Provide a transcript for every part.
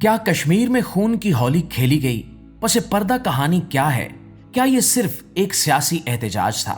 क्या कश्मीर में खून की होली खेली गई? पसे पर्दा कहानी क्या है? क्या ये सिर्फ एक सियासी एहतजाज था?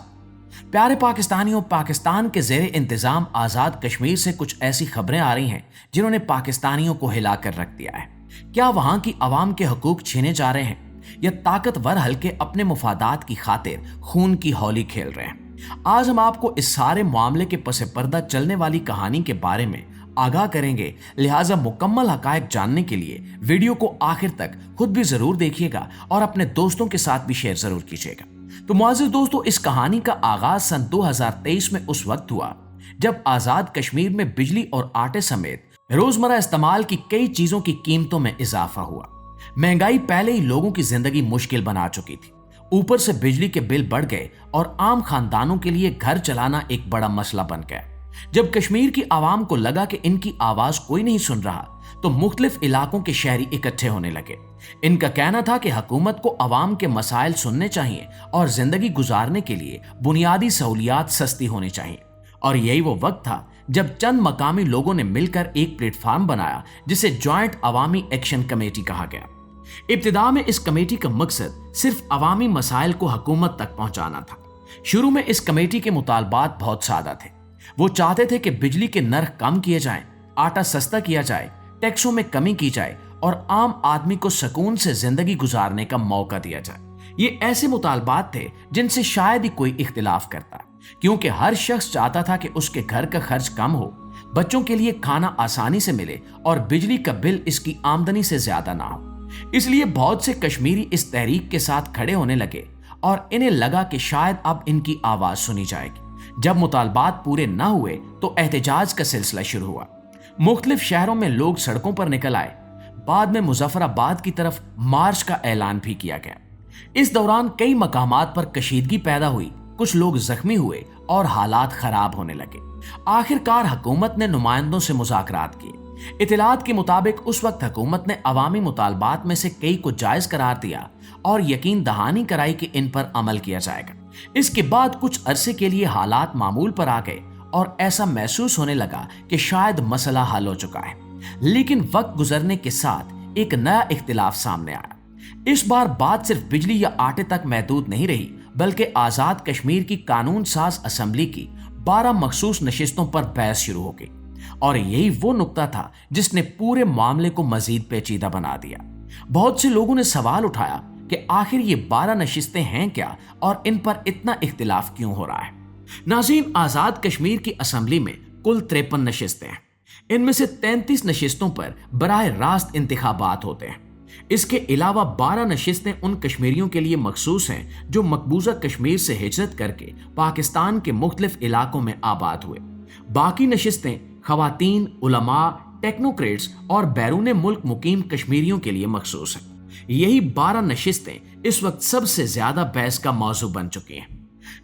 प्यारे पाकिस्तानियों, पाकिस्तान के ज़ेरे इंतज़ाम आज़ाद कश्मीर से कुछ ऐसी खबरें आ रही हैं जिन्होंने पाकिस्तानियों को हिला कर रख दिया है। क्या वहां की आवाम के हकूक छीने जा रहे हैं या ताकतवर हल्के अपने मुफादात की खातिर खून की होली खेल रहे हैं? आज हम आपको इस सारे मामले के पसे पर्दा चलने वाली कहानी के बारे में आगाह करेंगे। लिहाजा मुकम्मल हकायक जानने के लिए वीडियो को आखिर तक खुद भी जरूर देखिएगा और अपने दोस्तों के साथ भी शेयर जरूर कीजिएगा। तो मुआज़िज़ दोस्तों, इस कहानी का आगाज सन 2023 में उस वक्त हुआ जब आजाद कश्मीर में बिजली और आटे समेत रोजमर्रा इस्तेमाल की कई चीजों की कीमतों में इजाफा हुआ। महंगाई पहले ही लोगों की जिंदगी मुश्किल बना चुकी थी, ऊपर से बिजली के बिल बढ़ गए और आम खानदानों के लिए घर चलाना एक बड़ा मसला बन गया। जब कश्मीर की आवाम को लगा कि इनकी आवाज कोई नहीं सुन रहा, तो मुख्तलिफ इलाकों के शहरी इकट्ठे होने लगे। इनका कहना था कि हुकूमत को आवाम के मसाइल सुनने चाहिए और जिंदगी गुजारने के लिए बुनियादी सहूलियात सस्ती होनी चाहिए। और यही वो वक्त था जब चंद मकामी लोगों ने मिलकर एक प्लेटफॉर्म बनाया जिसे जॉइंट अवामी एक्शन कमेटी कहा गया। इब्तिदा में इस कमेटी का मकसद सिर्फ अवामी मसाइल को हुकूमत तक पहुंचाना था। शुरू में इस कमेटी के मुतालबात बहुत सादा थे। वो चाहते थे कि बिजली के नर्ख कम किए जाएं, आटा सस्ता किया जाए, टैक्सों में कमी की जाए और आम आदमी को सुकून से जिंदगी गुजारने का मौका दिया जाए। ये ऐसे मुतालबात थे जिनसे शायद ही कोई इख्तिलाफ करता, क्योंकि हर शख्स चाहता था कि उसके घर का खर्च कम हो, बच्चों के लिए खाना आसानी से मिले और बिजली का बिल इसकी आमदनी से ज्यादा ना हो। इसलिए बहुत से कश्मीरी इस तहरीक के साथ खड़े होने लगे और इन्हें लगा कि शायद अब इनकी आवाज सुनी जाएगी। जब मुतालबात पूरे न हुए तो एहतजाज का सिलसिला शुरू हुआ। मुख्तलिफ शहरों में लोग सड़कों पर निकल आए। बाद में मुजफ्फराबाद की तरफ मार्च का ऐलान भी किया गया। इस दौरान कई मकामात पर कशीदगी पैदा हुई, कुछ लोग जख्मी हुए और हालात खराब होने लगे। आखिरकार हुकूमत ने नुमाइंदों से मुज़ाकरात किए। इतलात के मुताबिक उस वक्त हुकूमत ने अवामी मुतालबात में से कई को जायज करार दिया और यकीन दहानी कराई कि इन पर अमल किया जाएगा। इसके बाद कुछ अरसे के लिए हालात मामूल पर आ गए और ऐसा महसूस होने लगा कि शायद मसला हल हो चुका है। लेकिन वक्त गुजरने के साथ एक नया इख्तिलाफ सामने आया। इस बार बात सिर्फ बिजली या आटे तक महदूद नहीं रही, बल्कि आजाद कश्मीर की कानून साज असम्बली की 12 मखसूस नशिस्तों पर बहस शुरू हो गई। और यही वो नुक्ता था जिसने पूरे मामले को मजीद पेचीदा बना दिया। बहुत से लोगों ने सवाल उठाया कि आखिर ये 12 नशिस्तें हैं क्या और इन पर इतना इख्तिलाफ क्यों हो रहा है। नाज़रीन, आजाद कश्मीर की असम्बली में कुल 53 नशिस्तें हैं। इनमें से 33 नशिस्तों पर बराह रास्त इंतखाबात होते हैं। इसके अलावा 12 नशिस्तें उन कश्मीरियों के लिए मखसूस हैं जो मकबूजा कश्मीर से हिजरत करके पाकिस्तान के मुख्तलिफ इलाकों में आबाद हुए। बाकी नशिस्तें खवातीन, उलमा, टेक्नोक्रेट्स और बैरून मुल्क मुकीम कश्मीरियों के लिए मखसूस हैं। यही 12 नशिस्तें इस वक्त सबसे ज्यादा बहस का मौजू बन चुकी हैं।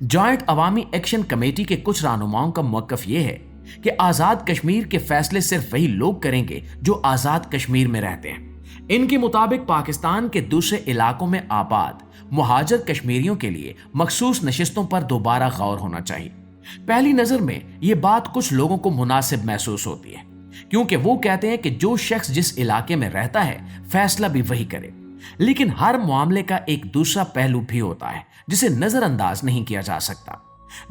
जॉइंट अवामी एक्शन कमेटी के कुछ रहनुमाओं का मौक़िफ़ यह है कि आज़ाद कश्मीर के फैसले सिर्फ वही लोग करेंगे जो आज़ाद कश्मीर में रहते हैं। इनके मुताबिक पाकिस्तान के दूसरे इलाकों में आबाद मुहाजिर कश्मीरियों के लिए मखसूस नशिस्तों पर दोबारा गौर होना चाहिए। पहली नज़र में ये बात कुछ लोगों को मुनासिब महसूस होती है, क्योंकि वो कहते हैं कि जो शख्स जिस इलाके में रहता है फैसला भी वही करे। लेकिन हर मामले का एक दूसरा पहलू भी होता है जिसे नजरअंदाज नहीं किया जा सकता।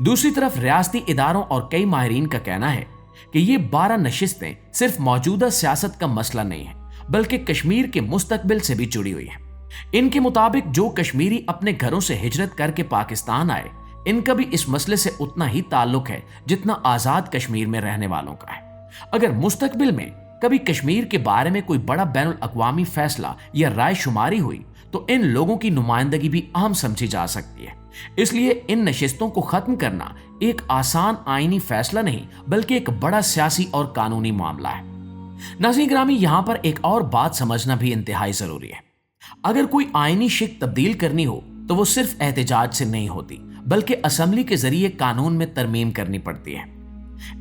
दूसरी तरफ रियासती इदारों और कई माहिरीन का कहना है कि ये 12 नशिस्तें सिर्फ मौजूदा सियासत का मसला नहीं है, बल्कि कश्मीर के मुस्तकबिल से भी जुड़ी हुई है। इनके मुताबिक जो कश्मीरी अपने घरों से हिजरत करके पाकिस्तान आए, इनका भी इस मसले से उतना ही ताल्लुक है जितना आजाद कश्मीर में रहने वालों का है। अगर मुस्तकबिल में कभी कश्मीर के बारे में कोई बड़ा बैनुल अक़वामी फैसला या राय शुमारी हुई तो इन लोगों की नुमाइंदगी भी अहम समझी जा सकती है। इसलिए इन नशिस्तों को खत्म करना एक आसान आईनी फैसला नहीं, बल्कि एक बड़ा सियासी और कानूनी मामला है। नाज़रीन ग्रामी, यहाँ पर एक और बात समझना भी इंतहाई जरूरी है। अगर कोई आईनी शिक तब्दील करनी हो तो वो सिर्फ एहतजाज से नहीं होती, बल्कि असम्बली के जरिए कानून में तरमीम करनी पड़ती है।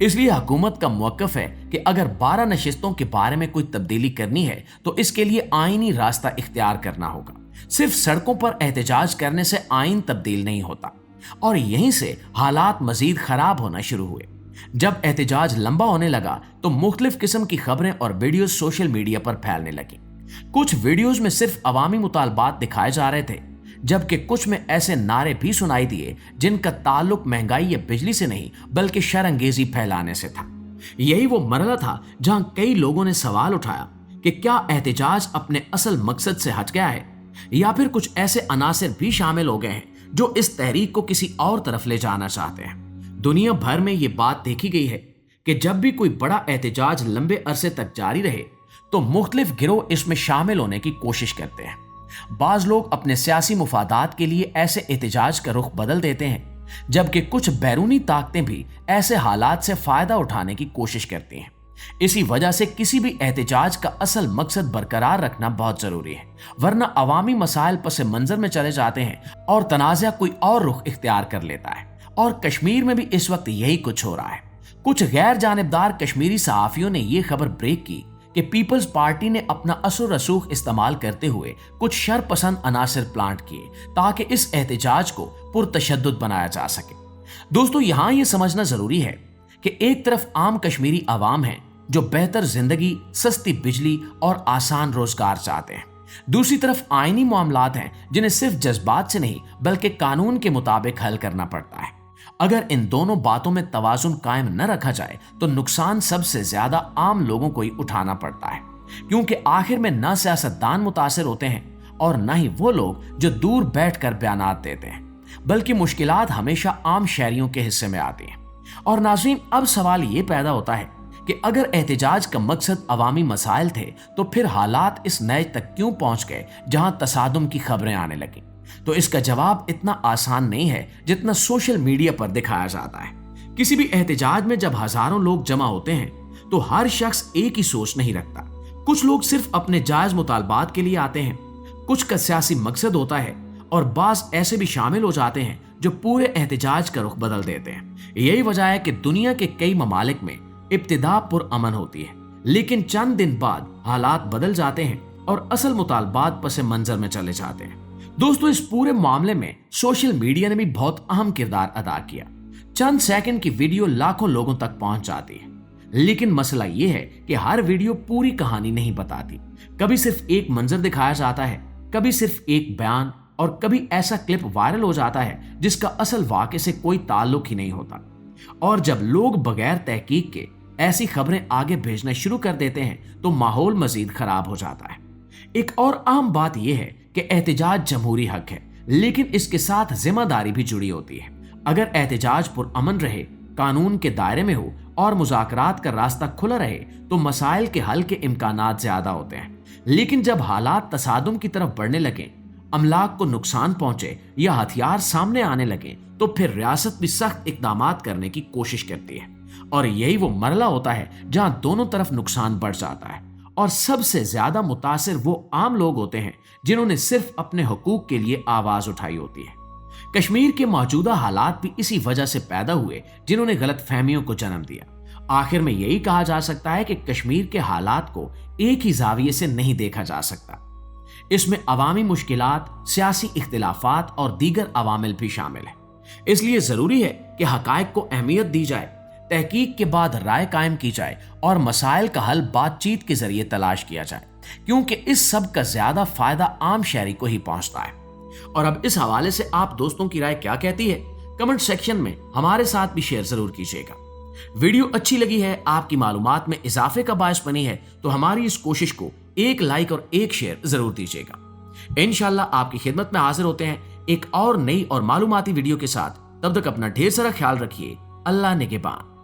इसलिए हुकूमत का मौक़िफ़ है कि अगर 12 नशिस्तों के बारे में कोई तब्दीली करनी है तो इसके लिए आईनी रास्ता इख्तियार करना होगा। सिर्फ सड़कों पर एहतजाज करने से आइन तब्दील नहीं होता। और यहीं से हालात मजीद खराब होना शुरू हुए। जब एहतजाज लंबा होने लगा तो मुख्तलिफ किस्म की खबरें और वीडियो सोशल मीडिया पर फैलने लगी। कुछ वीडियोस में सिर्फ अवामी मुतालबात दिखाए जा रहे थे, जबकि कुछ में ऐसे नारे भी सुनाई दिए जिनका ताल्लुक महंगाई या बिजली से नहीं बल्कि शरअंगेजी फैलाने से था। यही वो मरहला था जहां कई लोगों ने सवाल उठाया कि क्या एहतिजाज अपने असल मकसद से हट गया है, या फिर कुछ ऐसे अनासिर भी शामिल हो गए हैं जो इस तहरीक को किसी और तरफ ले जाना चाहते हैं। दुनिया भर में ये बात देखी गई है कि जब भी कोई बड़ा एहतिजाज लंबे अरसे तक जारी रहे तो मुख्तलिफ गिरोह इसमें शामिल होने की कोशिश करते हैं। बाज लोग अपने सियासी मुफादात के लिए ऐसे एहतिजाज का रुख बदल देते हैं, जबकि कुछ बैरूनी ताकतें भी ऐसे हालात से फायदा उठाने की कोशिश करती हैं। इसी वजह से किसी भी एहतिजाज का असल मकसद बरकरार रखना बहुत जरूरी है, वरना अवामी मसाइल पस मंजर में चले जाते हैं और तनाज़ा कोई और रुख इख्तियार कर लेता है। और कश्मीर में भी इस वक्त यही कुछ हो रहा है। कुछ गैर जानिबदार कश्मीरी सहाफियों ने यह खबर ब्रेक की कि पीपल्स पार्टी ने अपना असर रसूख इस्तेमाल करते हुए कुछ शरपसंद अनासिर प्लांट किए ताकि इस एहतिजाज को पुरतशद्दुद बनाया जा सके। दोस्तों, यहां यह समझना जरूरी है कि एक तरफ आम कश्मीरी आवाम है जो बेहतर जिंदगी, सस्ती बिजली और आसान रोजगार चाहते हैं। दूसरी तरफ आईनी मामलात हैं जिन्हें सिर्फ जज्बात से नहीं बल्कि कानून के मुताबिक हल करना पड़ता है। अगर इन दोनों बातों में तवाजुन कायम न रखा जाए तो नुकसान सबसे ज्यादा आम लोगों को ही उठाना पड़ता है, क्योंकि आखिर में न सियासतदान मुतासिर होते हैं और न ही वो लोग जो दूर बैठकर बयानात देते हैं, बल्कि मुश्किलात हमेशा आम शहरियों के हिस्से में आती हैं। और नाज़रीन, अब सवाल ये पैदा होता है कि अगर एहतिजाज का मकसद अवामी मसाइल थे तो फिर हालात इस नए तक क्यों पहुंच गए जहां तसादुम की खबरें आने लगी। तो इसका जवाब इतना आसान नहीं है जितना सोशल मीडिया पर दिखाया जाता है। किसी भी एहतिजाज में जब हजारों लोग जमा होते हैं तो हर शख्स एक ही सोच नहीं रखता। कुछ लोग सिर्फ अपने जायज मुतालबात के लिए आते हैं, कुछ का सियासी मकसद होता है और बाज ऐसे भी शामिल हो जाते हैं जो पूरे एहतिजाज का रुख बदल देते हैं। यही वजह है कि दुनिया के कई ममालिक में इब्तिदा पुरअमन होती है, लेकिन चंद दिन बाद हालात बदल जाते हैं और असल मुतालबात पस मंजर में चले जाते हैं। दोस्तों, इस पूरे मामले में सोशल मीडिया ने भी बहुत अहम किरदार अदा किया। चंद सेकंड की वीडियो लाखों लोगों तक पहुंच जाती है, लेकिन मसला यह है कि हर वीडियो पूरी कहानी नहीं बताती। कभी सिर्फ एक मंजर दिखाया जाता है, कभी सिर्फ एक बयान, और कभी ऐसा क्लिप वायरल हो जाता है जिसका असल वाक़े से कोई ताल्लुक ही नहीं होता। और जब लोग बगैर तहकीक के ऐसी खबरें आगे भेजना शुरू कर देते हैं तो माहौल मजीद खराब हो जाता है। एक और अहम बात यह है कि एहतिजाज जमहूरी हक है, लेकिन इसके साथ जिम्मेदारी भी जुड़ी होती है। अगर एहतिजाज पुरअमन रहे, कानून के दायरे में हो और मुज़ाकरात का रास्ता खुला रहे तो मसाइल के हल के इम्कानात ज्यादा होते हैं। लेकिन जब हालात तसादुम की तरफ बढ़ने लगे, अमलाक को नुकसान पहुंचे या हथियार सामने आने लगे, तो फिर रियासत भी सख्त इकदामात करने की कोशिश करती है। और यही वो मरला होता है जहां दोनों तरफ नुकसान बढ़ जाता है और सबसे ज्यादा मुतासिर वो आम लोग होते हैं जिन्होंने सिर्फ अपने हुकूक के लिए आवाज उठाई होती है। कश्मीर के मौजूदा हालात भी इसी वजह से पैदा हुए जिन्होंने गलत फहमियों को जन्म दिया। आखिर में यही कहा जा सकता है कि कश्मीर के हालात को एक ही जाविये से नहीं देखा जा सकता। इसमें अवामी मुश्किलात, सियासी इख्तिलाफात और दीगर अवामिल भी शामिल है। इसलिए जरूरी है कि हकायक को अहमियत दी जाए, तहकीक के बाद राय कायम की जाए और मसाइल का हल बातचीत के जरिए तलाश किया जाए, क्योंकि इस सब का ज्यादा फायदा आम शहरी को ही पहुंचता है। और अब इस हवाले से आप दोस्तों की राय क्या कहती है, कमेंट सेक्शन में हमारे साथ भी शेयर जरूर कीजिएगा। वीडियो अच्छी लगी है, आपकी मालूमात में इजाफे का बायस बनी है, तो हमारी इस कोशिश को एक लाइक और एक शेयर जरूर दीजिएगा। इंशाल्लाह आपकी खिदमत में हाजिर होते हैं एक और नई और मालूमाती वीडियो के साथ। तब तक अपना ढेर सारा ख्याल रखिए। अल्लाह निगहबान।